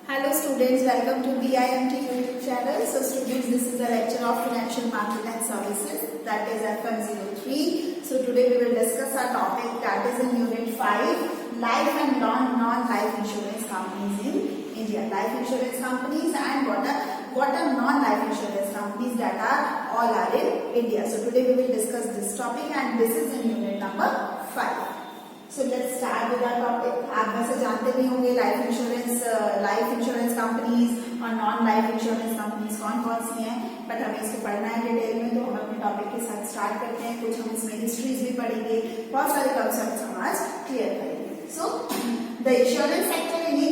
Hello students, welcome to BIMT YouTube channel. So students, this is the lecture of Financial Market and Services, that is FM03. So today we will discuss our topic, that is in Unit 5, Life and Non-Life Insurance Companies in India. Life insurance companies and what are non-life insurance companies that all are in India. So today we will discuss this topic and this is in Unit number 5. So let's start with our topic. आप वैसे जानते भी होंगे life insurance companies और non life insurance companies कौन कौन सी हैं, बट हमें इसको पढ़ना है डिटेल में, तो हम अपने टॉपिक के साथ स्टार्ट करते हैं. कुछ हम इसमें हिस्ट्रीज भी पढ़ेंगे, बहुत सारे कॉन्सेप्ट्स हम आज क्लियर करेंगे. So the insurance sector in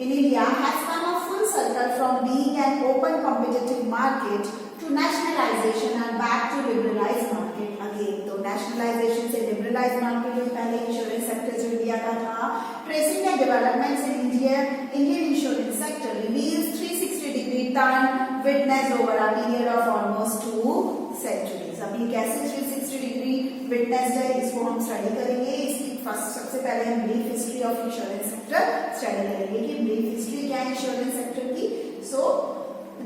India has come a full circle from being an open competitive market to nationalization and back to liberalized market again. तो nationalization से liberalized market जो पहले इंश्योरेंस सेक्टर जो India का था, tracing the developments in Indian insurance sector reveals 360-degree turn witnessed over a period of almost 2 centuries. अभी कैसे 360-degree witnessed है, इसको हम स्टडी करेंगे. इसकी सबसे पहले हम brief history of insurance sector study करेंगे कि ब्रीफ हिस्ट्री क्या है इंश्योरेंस सेक्टर की. So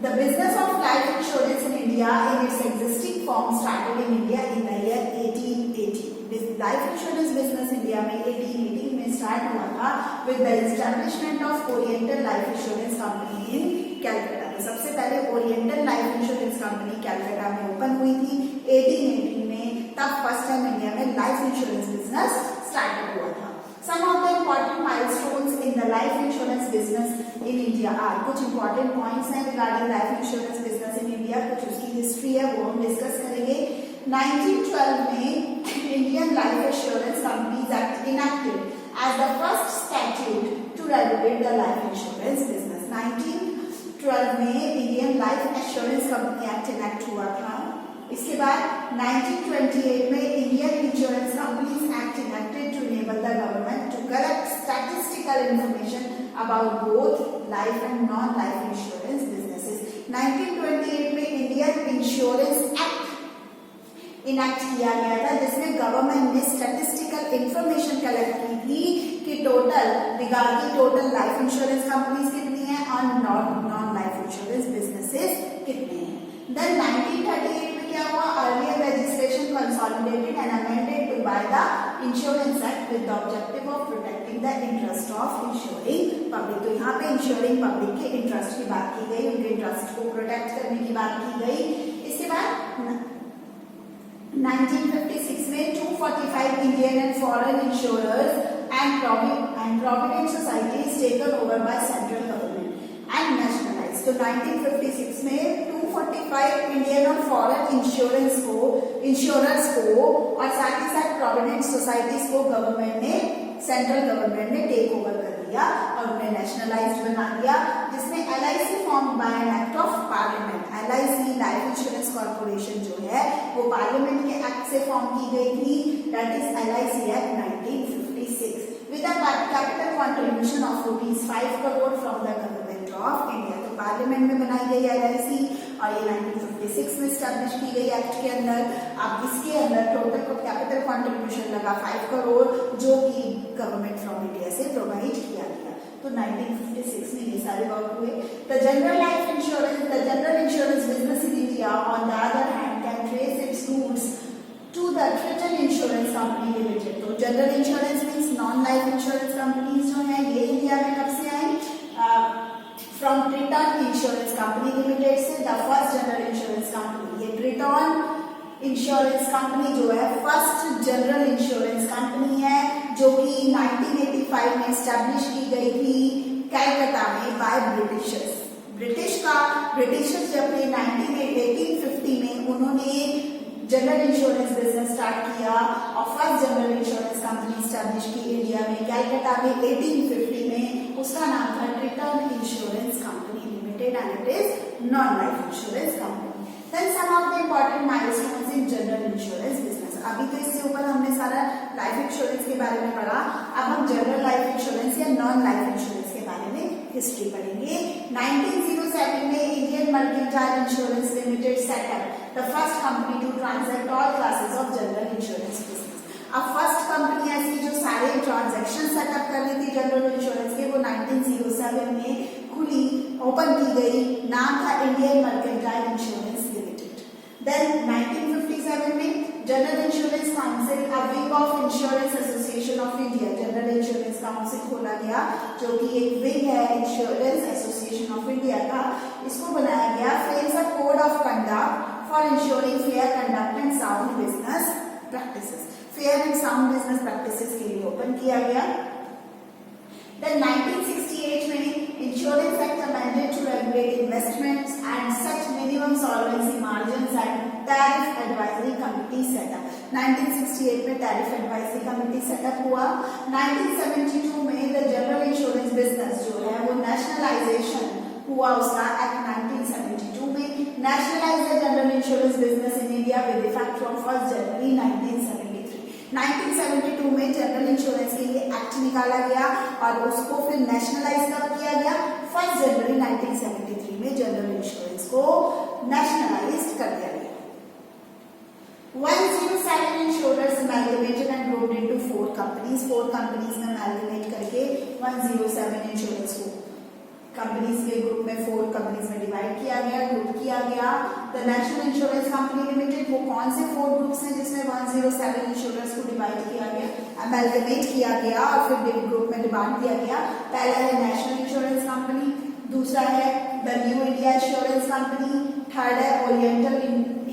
the business of life insurance in India in its existing form started in India in the year 1880. Life insurance business India में 1880 में start हुआ था with the establishment of oriental life insurance company इन कैलकाटा. तो सबसे पहले oriental life insurance company Calcutta में open हुई थी 1880 में. तब फर्स्ट टाइम इंडिया में लाइफ इंश्योरेंस बिजनेस स्टार्ट हुआ था. Some of the important milestones in the life insurance business in India are, कुछ important points हैं regarding life insurance business in India, कुछ उसकी हिस्ट्री है वो हम डिस्कस करेंगे. 1912 में Indian Life Assurance Companies Act enacted as the first statute to regulate the life insurance business. 1912 में Indian Life Assurance Company Act enact हुआ था. इसके बाद 1928 में Indian insurance companies act enacted to enable the government to collect statistical information about both life and non-life insurance businesses. 1928 में Indian insurance act enact किया गया था जिसमें गवर्नमेंट ने स्टैटिस्टिकल इंफॉर्मेशन कलेक्ट की थी कि टोटल लाइफ इंश्योरेंस कंपनीज कितनी है और नॉन लाइफ इंश्योरेंस बिजनेसेस कितने हैं. Then 1938 में क्या हुआ, earlier legislation consolidated and amended to by the Insurance Act with the objective of protecting the interest of insuring public. तो यहाँ पे इंश्योरिंग पब्लिक के इंटरेस्ट की बात की गई, उनके इंटरेस्ट को प्रोटेक्ट करने की बात की गई. इसके बाद 1956 में 245 Indian and foreign insurers and provident societies taken over by central government and nationalised. तो 1956 में 245 इंडियन और फॉरेन इंश्योरर्स को और साथ ही साथ प्रोविडेंट सोसाइटीज को सेंट्रल गवर्नमेंट ने टेक ओवर कर दिया और उन्हें नेशनलाइज्ड बना दिया, जिसमें LIC form by an act of parliament. LIC life insurance corporation जो है वो पार्लियामेंट के एक्ट से फॉर्म की गई थी, that is LIC act 1956 with a capital contribution of ₹5 crore from the government of India. तो पार्लियामेंट में बनाई गई LIC और ये 1956 में स्टैब्लिश की गई एक्ट के अंदर. अब इसके अंदर टोटल को कैपिटल कंट्रीब्यूशन लगा 5 करोड़ जो कि गवर्नमेंट फ्रॉम इंडिया से प्रोवाइड किया गया. तो 1956 में ये सारे वर्क हुए. The general insurance business in India on the other hand can trace its roots to the Triton Insurance Company Limited. तो general insurance means non life insurance companies जो है ये इंडिया में कब से आई, from Triton insurance company limited से. The first general insurance company, ये ट्रिटन इंश्योरेंस कंपनी जो है फर्स्ट जनरल इंश्योरेंस कंपनी है जो कि 1985 में स्टैब्लिश की गई थी कलकत्ता में बाय ब्रिटिशर्स. ब्रिटिशर्स जब 1850 में उन्होंने जनरल इंश्योरेंस बिजनेस स्टार्ट किया और first general insurance company establish की इंडिया में कैलकाटा में 1850 में. उसका नाम था Triton insurance company limited and it is non life insurance company. Then some of the important milestones in general insurance business. अभी तो इससे ऊपर हमने सारा लाइफ इंश्योरेंस के बारे में पढ़ा, अब हम जनरल लाइफ इंश्योरेंस या नॉन लाइफ इंश्योरेंस के बारे में हिस्ट्री पढ़ेंगे. 1907 में Indian mercantile insurance limited setup the first company to transact all classes of general insurance business. अब फर्स्ट कंपनी ऐसी जो सारे ट्रांजैक्शन सेटअप करने थे जनरल इंश्योरेंस के, वो 1907 में खुली, ओपन की गई। नाम था Indian mercantile insurance limited. Then 1957 में general insurance council, a wing of insurance association of India, general insurance council खोला गया, जो कि एक विंग है इंश्योरेंस एसोसिएशन ऑफ इंडिया का। इसको बनाया गया, frames a code of conduct for ensuring fair conduct and sound business practices, fair and sound business practices के लिए ओपन किया गया। Then 1968 में insurance act amended to regulate investments and set minimum solvency margins and tariff advisory committee set up। 1968 में tariff advisory committee set up हुआ। 1972 में the general insurance business जो है वो nationalization हुआ उसका, एक्ट 1972 में nationalize the general insurance business in India with effect from 1st January 1973। 1972 में जनरल इंश्योरेंस के लिए एक्ट निकाला गया और उसको फिर नेशनलाइज कब किया गया, 1 जनवरी 1973 में जनरल इंश्योरेंस को नेशनलाइज कर दिया गया। 107 insurance amalgamated and grouped into 4 companies, 4 companies में अमेलगमेट करके 107 इंश्योरेंस को कंपनीज के ग्रुप में 4 कंपनीज में डिवाइड किया गया, ग्रुप किया गया। The national insurance company limited, वो कौन से 4 ग्रुप्स हैं जिसमें 107 इंश्योरेंस को डिवाइड किया गया, अमेलगमेट किया गया और फिर ग्रुप में डिवाइड किया गया। पहला है नेशनल इंश्योरेंस कंपनी, दूसरा है the new India insurance Company, third है Oriental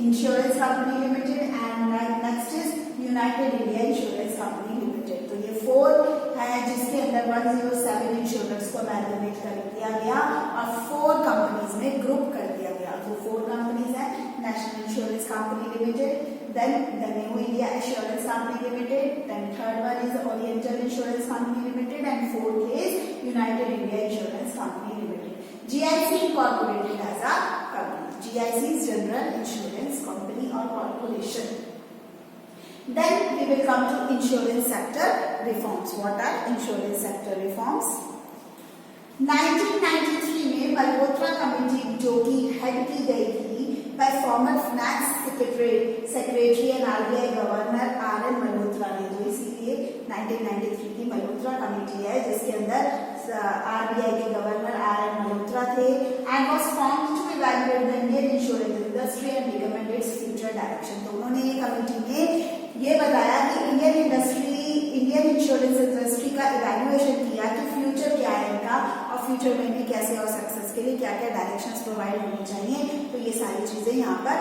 insurance company limited and next is United India insurance company Limited. तो ये 4 है जिसके अंदर 107 इंश्योरेंस को अमेलगमेट कर दिया गया और 4 कंपनीज में ग्रुप कर दिया गया। वो 4 कंपनीज है national insurance company limited, then the new India insurance company limited, then third one is oriental insurance company limited and fourth is United India insurance company limited. GIC incorporated as a company, GIC is General Insurance Company or Corporation। Then we will come to insurance sector reforms. What are insurance sector reforms? 1993 में Malhotra committee जो कि head की गई थी by former finance secretary and RBI governor RN Malhotra ने, जो इसीलिए 1993 की मल्होत्रा कमेटी है जिसके अंदर RBI के गवर्नर RN मल्होत्रा थे, and was formed to evaluate the Indian insurance industry and recommend its future direction। तो उन्होंने ये कमेटी में ये बताया कि इंडियन इंश्योरेंस इंडस्ट्री का इवैल्यूएशन किया कि फ्यूचर क्या है इनका और फ्यूचर में भी कैसे और सक्सेस के लिए क्या क्या डायरेक्शंस प्रोवाइड होनी चाहिए। तो ये सारी चीजें यहाँ पर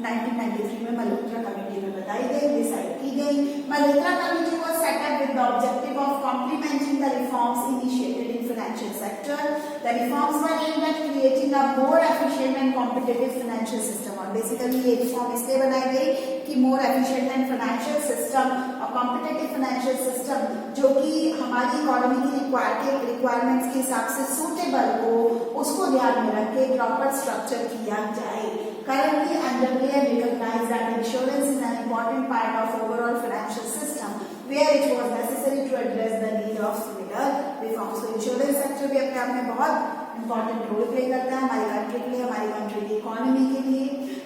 1993 में मल्होत्रा कमेटी में बताई गई, डिसाइड की गई। Malhotra committee was set up with the objective of complementing the reforms initiated in financial sector। The reforms were aimed at creating a more efficient and competitive financial system। और बेसिकली ये reform इसलिए बनाई गई कि more efficient and financial system और competitive financial system जो कि हमारी इकोनॉमी की रिक्वायरमेंट्स के हिसाब से सूटेबल हो, उसको ध्यान में रख के प्रॉपर स्ट्रक्चर किया जाए। Currently, URBI recognized that insurance is an important part of overall financial system, where it was necessary to address the need of similar reforms। तो इंश्योरेंस सेक्टर भी अपने आप में बहुत इंपॉर्टेंट रोल प्ले करता है हमारी कंट्री के लिए, हमारी कंट्री की इकोनॉमी के लिए।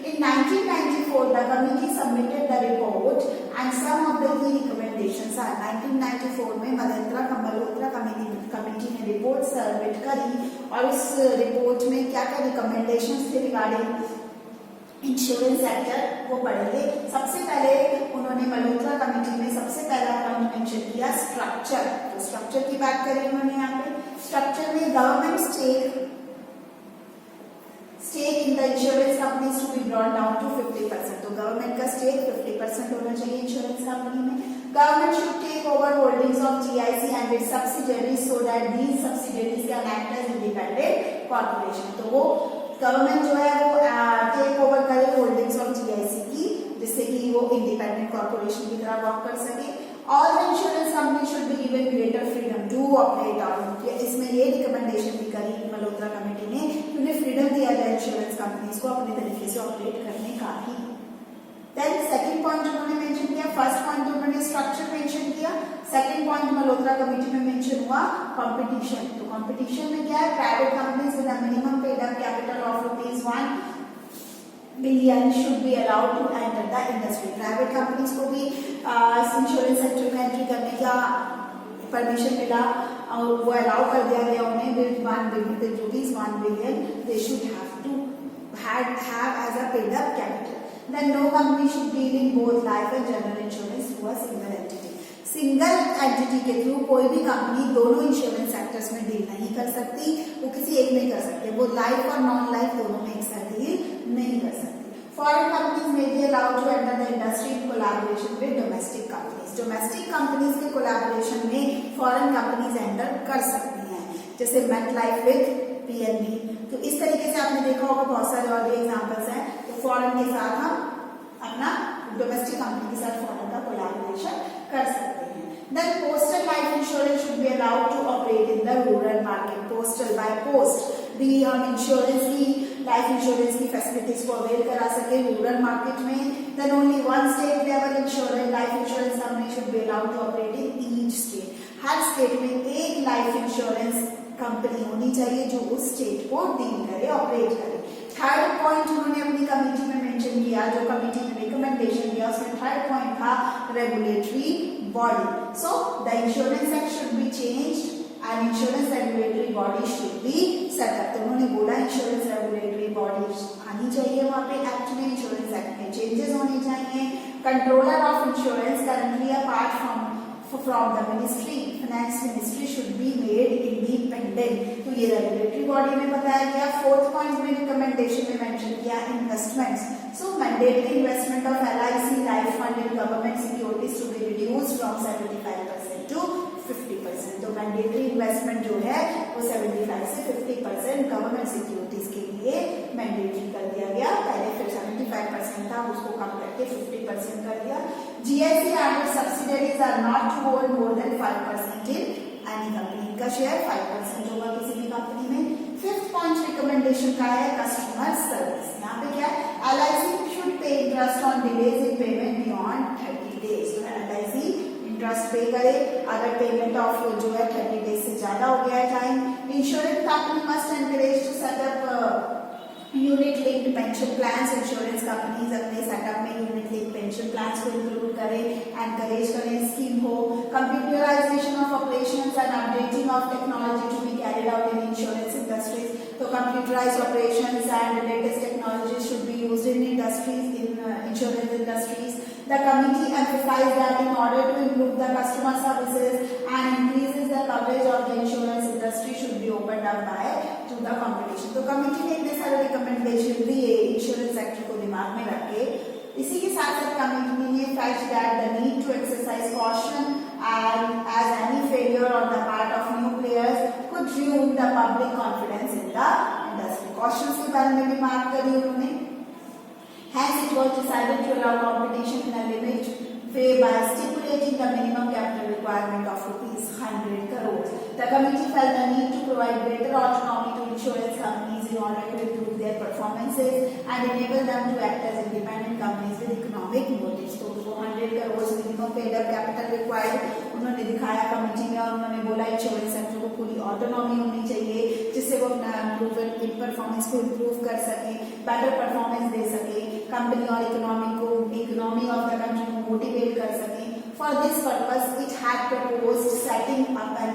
In 1994, the committee submitted the report and some of the key recommendations are 1994 में मल्होत्रा कमेटी ने रिपोर्ट सबमिट करी और उस रिपोर्ट में क्या क्या रिकमेंडेशंस थे रिगार्डिंग इंश्योरेंस सेक्टर वो पढ़ेंगे। सबसे पहले उन्होंने मल्होत्रा कमेटी में सबसे पहला पॉइंट मेंशन किया स्ट्रक्चर। तो स्ट्रक्चर की बात करें उन्होंने यहाँ पे, स्ट्रक्चर में government stake in the insurance companies to be brought down to 50%। तो गवर्नमेंट का स्टेक 50% होना चाहिए इंश्योरेंस कंपनी में। Government should take over holdings of GIC and its subsidiaries so that these subsidiaries can act as independent corporation. तो वो government जो है वो टेक ओवर करे होल्डिंग्स ऑफ GIC की, जिससे कि वो इंडिपेंडेंट कॉर्पोरेशन की तरह वर्क कर सके। All the insurance company should be given greater freedom to operate on. इसमें ये रिकमेंडेशन भी करी मल्होत्रा कमेटी ने कि उन्हें फ्रीडम दिया जाए इंश्योरेंस कंपनीज को अपने तरीके से ऑपरेट करने का ही। देन सेकंड पॉइंट उन्होंने मेंशन किया, फर्स्ट पॉइंट उन्होंने स्ट्रक्चर मेंशन किया, सेकंड पॉइंट मल्होत्रा कमेटी में मेंशन हुआ कंपटीशन। तो कंपटीशन में क्या है, private companies with a minimum paid up capital of ₹1 billion should be allowed to enter the industry. Private companies को भी इंश्योरेंस सेक्टर में एंट्री करने दिया, परमिशन मिला और वो अलाउ कर दिया गया उन्हें with 1 billion rupees 1 billion, they should have to have as a paid up capital. Then no company should deal in both life and general insurance through a single entity. Single entity के through कोई भी company दोनों insurance sectors में deal नहीं कर सकती, वो किसी एक में कर सकते, वो लाइफ और नॉन लाइफ दोनों में एक साथ डील नहीं कर सकती. Foreign companies may be allowed to enter the industry in collaboration with domestic companies. Domestic companies के collaboration में foreign companies enter कर सकती हैं, जैसे MetLife with PNB. तो इस तरीके से आपने देखा होगा बहुत सारे और भी एग्जांपल्स हैं. तो फॉरेन के साथ हम अपना डोमेस्टिक कंपनी के साथ फॉरेन का कोलैबोरेशन कर सकते हैं. Then postal life insurance should be allowed to operate in the rural market. Postal by post भी हम इंश्योरेंस की लाइफ इंश्योरेंस की फैसिलिटीज को अवेल करा सके रूरल मार्केट में. Then only one state level insurance life insurance company should be allowed to operate in each state. Her state में एक लाइफ इंश्योरेंस कंपनी होनी चाहिए जो उस स्टेट को डील करे, ऑपरेट करे. थर्ड पॉइंट उन्होंने अपनी कमेटी में मेंशन किया, जो कमेटी ने रिकमेंडेशन दिया उसमें थर्ड पॉइंट था regulatory body. So the insurance act should be changed and insurance regulatory body should be set up. तो उन्होंने बोला इंश्योरेंस रेगुलेटरी बॉडी आनी चाहिए वहां पे एक्ट में, इंश्योरेंस एक्ट में चेंजेस होने चाहिए. Controller of insurance currently apart from the ministry, finance ministry should be made independent. तो ये रेगुलेटरी बॉडी में बताया गया. फोर्थ पॉइंट में रिकमेंडेशन में मेंशन किया investments. So mandatory investment of LIC life fund in government securities to be reduced from 75% to 50%. तो mandatory investment जो है वो 75 से 50% गवर्नमेंट सिक्योरिटीज के लिए मैंडेटरी कर दिया गया. पहले फिर 75% था, उसको कम करके 50% कर दिया. GIC and its subsidiaries are not to hold more than 5% in any company. इनका शेयर 5% होगा किसी भी कंपनी में. फिफ्थ पॉइंट रिकमेंडेशन का है कस्टमर सर्विस. यहाँ पे क्या है, LIC should pay interest on delays in payment beyond 30 days. तो LIC इंटरेस्ट पे करे अगर पेमेंट ऑफ जो है 30 डेज से ज्यादा हो गया है time. Insurance company must encourage to set up unit linked pension plans. Insurance companies अपने सेटअप में यूनिट लिंक्ड पेंशन प्लान्स को इंक्लूड करें, एनकरेज करें, स्कीम हो. Computerization of operations and updating of technology to be carried out in insurance industries. तो computerized operations and latest technology should be used in industries, in insurance industries. The committee emphasized that in order to improve the customer services and increases the coverage of the insurance industry should be opened up to the competition. तो committee ने इतने सारे recommendation दिए insurance sector को दिमाग में रख के. इसी के साथ साथ कमेटी ने felt that the need to exercise caution and as any failure on the part of new players could ruin the public confidence in the industry. Cautions के बारे में भी बात करी उन्होंने. Hence, it was decided to allow competition in a limit way by stipulating the minimum capital requirement of ₹100 crore. The committee felt the need to provide greater autonomy to insurance companies in order to improve their performances and enable them to act as independent companies with economic motives. तो 100 crore minimum paid up capital required उन्होंने दिखाया committee में, और उन्होंने बोला insurance sector को पूरी autonomy होनी चाहिए जिससे वो अपना परफॉर्मेंस को इम्प्रूव कर सके, बेटर परफॉर्मेंस दे सके, कंपनी और इकोनॉमी ऑफ द कंट्री को मोटिवेट कर सके. For this purpose it had proposed setting up an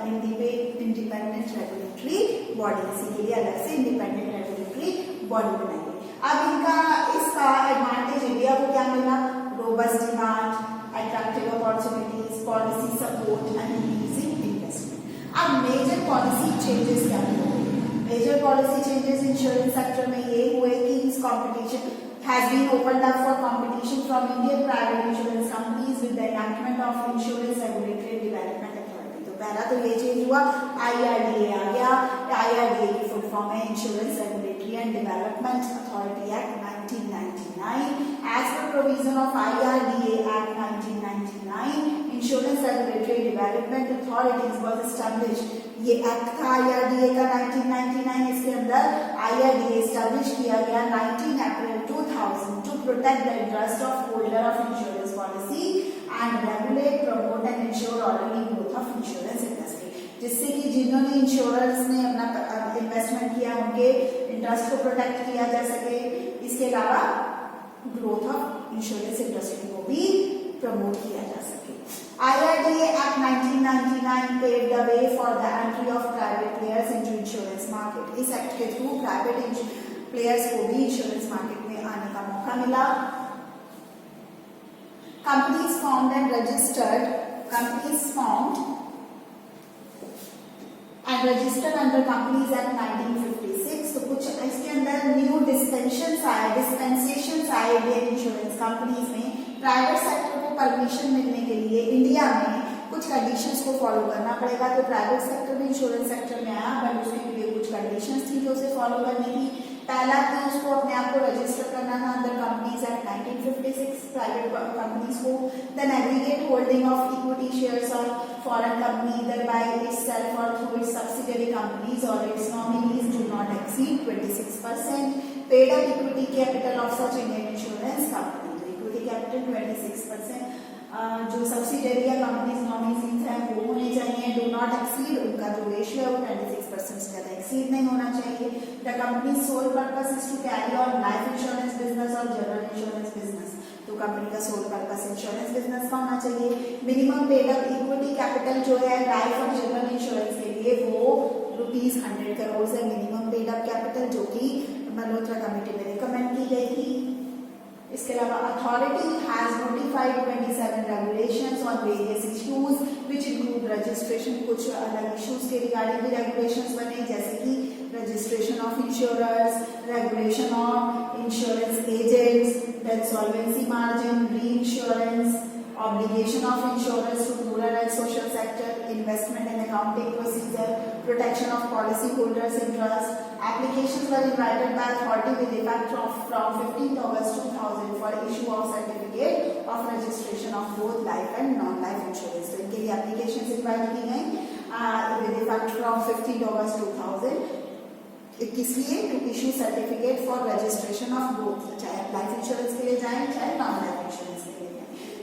independent regulatory body. इसी के लिए अलग से इंडिपेंडेंट रेगुलेटरी बॉडी बनाई गई. अब इसका एडवांटेज इंडिया को क्या मिला? Robust demand, attractive opportunities, policy support and increasing investment. अब मेजर पॉलिसी चेंजेस क्या हुए? Major policy changes insurance sector में ये हुए कि इस competition has been opened up for competition from Indian private insurance companies with the enactment of Insurance Regulatory Development Authority. तो पहला तो ये चेंज हुआ, IRDA आ गया. IRDA की फुल फॉर्म है insurance regulatory and development authority act 1999. As per provision of IRDA Act 1999, Insurance Regulatory Development Authorities was established. ये act था IRDA का 1999. इसके अंदर IRDA एस्टैब्लिश किया गया 19 अप्रैल 2000 to protect the interest of holder of insurance policy and regulate, promote and ensure orderly growth of insurance industry. जिससे कि जिन्होंने इंश्योरेंस ने अपना इन्वेस्टमेंट किया उनके इंटरेस्ट को प्रोटेक्ट किया जा सके. इसके अलावा ग्रोथ ऑफ इंश्योरेंस इंडस्ट्री को भी प्रमोट किया जा सके. IRDA act 1999 paved the way for the entry of private players into insurance market. इस एक्ट के थ्रू प्राइवेट प्लेयर्स को भी इंश्योरेंस मार्केट में आने का मौका मिला. Companies formed and registered under Companies Act 1956. तो कुछ इसके अंदर न्यू डिस्पेंसेशंस आए इंडियन इंश्योरेंस कंपनीज में. प्राइवेट सेक्टर को परमिशन मिलने के लिए इंडिया में कुछ कंडीशंस को फॉलो करना पड़ेगा. तो प्राइवेट सेक्टर भी इंश्योरेंस सेक्टर में आया, बट उसके लिए कुछ कंडीशंस थी जो उसे फॉलो करनी थी. पहला तो उसको अपने आप को रजिस्टर करना था under companies act 1956 private companies को. Then aggregate holding of equity shares of foreign company either by itself or through its subsidiary companies or its nominees do not exceed 26%. Paid up equity capital of such Indian insurance company. तो equity capital 26%. जो subsidiary या companies nominees हैं वो होने चाहिए. Do not exceed, उनका जो ratio है वो 26% से ज्यादा एक्सीड नहीं होना चाहिए. The company sole purpose is to carry on life insurance business और जनरल इंश्योरेंस बिजनेस. तो कंपनी का सोल पर्पस इंश्योरेंस बिजनेस का होना चाहिए. Minimum paid up equity capital जो है लाइफ और जनरल इंश्योरेंस के लिए वो ₹100 करोड़ है मिनिमम पेड अप कैपिटल, जो कि मल्होत्रा कमेटी में रिकमेंड की गई थी. इसके अलावा authority has notified 27 regulations on various issues which include registration. कुछ अलग इश्यूज के रिगार्डिंग भी रेगुलेशंस बने, जैसे कि registration of insurers, regulation of insurance agents, then solvency margin, reinsurance, obligation of insurers to rural and social sector, investment and accounting procedure, protection of policy holders' interest. Applications were invited by authority with effect from 15th August 2000 for issue of certificate of registration of both life and non-life insurance. तो इनके लिए applications invite की गई with effect from 15th August 2000. किस लिए? To issue certificate for registration of both, चाहे life insurance के लिए जाए चाहे नॉन लाइफ इंश्योरेंस के लिए.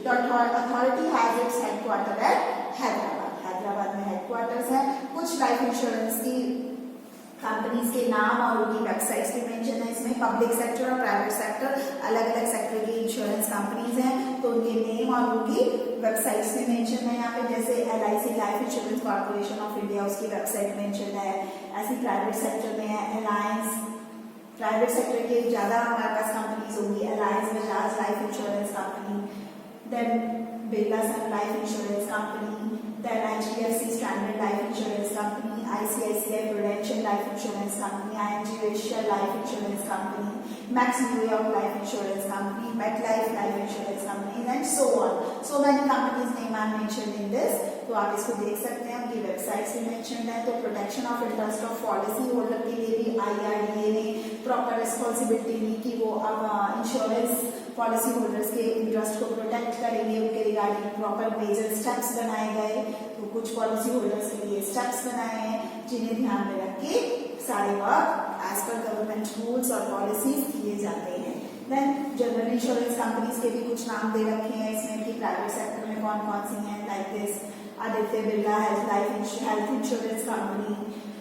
The authority has its headquarter at Hyderabad. Hyderabad में हेडक्वार्टर्स है. कुछ लाइफ इंश्योरेंस की कंपनीज के नाम और उनकी वेबसाइट्स भी मेंशन है इसमें. पब्लिक सेक्टर और प्राइवेट सेक्टर अलग अलग सेक्टर की इंश्योरेंस कंपनीज हैं, तो उनके नेम और उनकी वेबसाइट्स भी मेंशन है यहाँ पे. जैसे LIC life insurance corporation of India, उसकी वेबसाइट मेंशन है. ऐसी प्राइवेट सेक्टर में है अलायंस. प्राइवेट सेक्टर के ज्यादा हमारे पास कंपनीज होगी. Alliance Bajaj life insurance company, then Birla Sun Life Insurance Company, then HDFC Standard Life Insurance Company, ICICI Prudential Life Insurance Company, ING Asia Life Insurance Company, Max New York Life Insurance Company, MetLife Life Insurance Company, and so on. So many companies name are mentioned in this. तो आप इसको देख सकते हैं, उनकी websites भी mention है. तो protection of interest of policy holder के लिए भी IRDA ने प्रॉपर रिस्पॉन्सिबिलिटी ली कि वो अब इंश्योरेंस पॉलिसी होल्डर्स के इंटरेस्ट को प्रोटेक्ट करेंगे. उनके रिगार्डिंग प्रॉपर मेजर स्टेप्स बनाए गए. तो कुछ पॉलिसी होल्डर्स के लिए स्टेप्स बनाए हैं जिन्हें ध्यान में रख के सारे work as per government rules और पॉलिसीज किए जाते हैं. देन जनरल इंश्योरेंस कंपनीज के भी कुछ नाम दे रखे हैं इसमें कि प्राइवेट सेक्टर में कौन कौन सी हैं. Like this Aditya Birla health insurance company,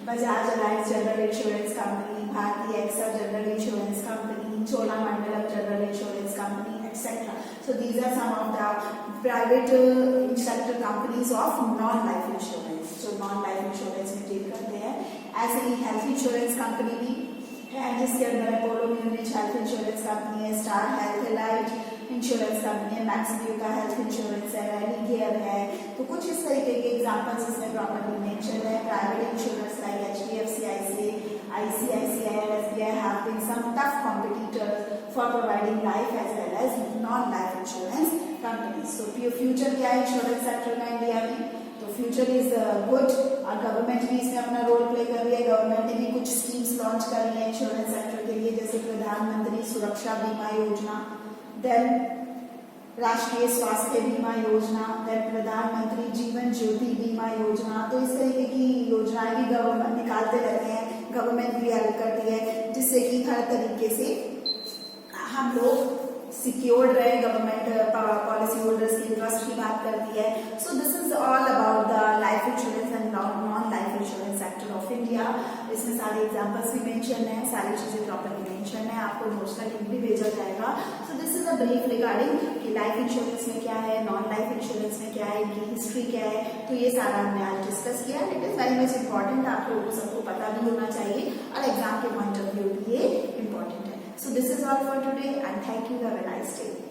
Bajaj Allianz general insurance company, Bharatiya AXA general insurance company, Cholamandalam general insurance company, etc. So these are some of the private sector companies of non-life insurance. जो non-life insurance में deal करते हैं. ऐसे ही health insurance company भी है जिसके अंदर Apollo Munich health insurance company है, star health allied insurance company है, मैक्स ब्यूटा हेल्थ इंश्योरेंस है, रैली केयर है. तो कुछ इस तरीके के एग्जांपल्स इसमें प्रॉपर्ली मेंशन है. Private insurance like HDFC, ICICI and SBI have been some tough competitors for providing life as well as non-life insurance companies. So future क्या है इंश्योरेंस सेक्टर का इंडिया में? तो फ्यूचर इज गुड और government भी इसमें अपना रोल प्ले कर रही है. गवर्नमेंट ने भी कुछ स्कीम्स लॉन्च कर रही है इंश्योरेंस सेक्टर के लिए, जैसे प्रधानमंत्री सुरक्षा बीमा योजना, देन राष्ट्रीय स्वास्थ्य बीमा योजना, देन प्रधानमंत्री जीवन ज्योति बीमा योजना. तो इस तरीके की योजनाएं भी गवर्नमेंट निकालते रहते हैं, गवर्नमेंट भी हेल्प करती है, जिससे कि हर तरीके से हम लोग सिक्योर्ड रहे. गवर्नमेंट पॉलिसी होल्डर्स की इंटरेस्ट की बात करती है. So this is all about the life insurance and non life insurance sector of India. इसमें सारे एग्जाम्पल्स भी मेंशन है, सारी चीजें प्रॉपरली मेंशन है, आपको नोट्स का लिंक भी भेजा जाएगा। So this is a brief regarding कि लाइफ इंश्योरेंस में क्या है, नॉन लाइफ इंश्योरेंस में क्या है, इनकी हिस्ट्री क्या है, तो ये सारा हमने आज डिस्कस किया। It is very much important, आप लोगों को सबको पता भी होना चाहिए और एग्जाम के पॉइंट ऑफ व्यू भी ये इंपॉर्टेंट है। So this is all for today and thank you, have a nice day.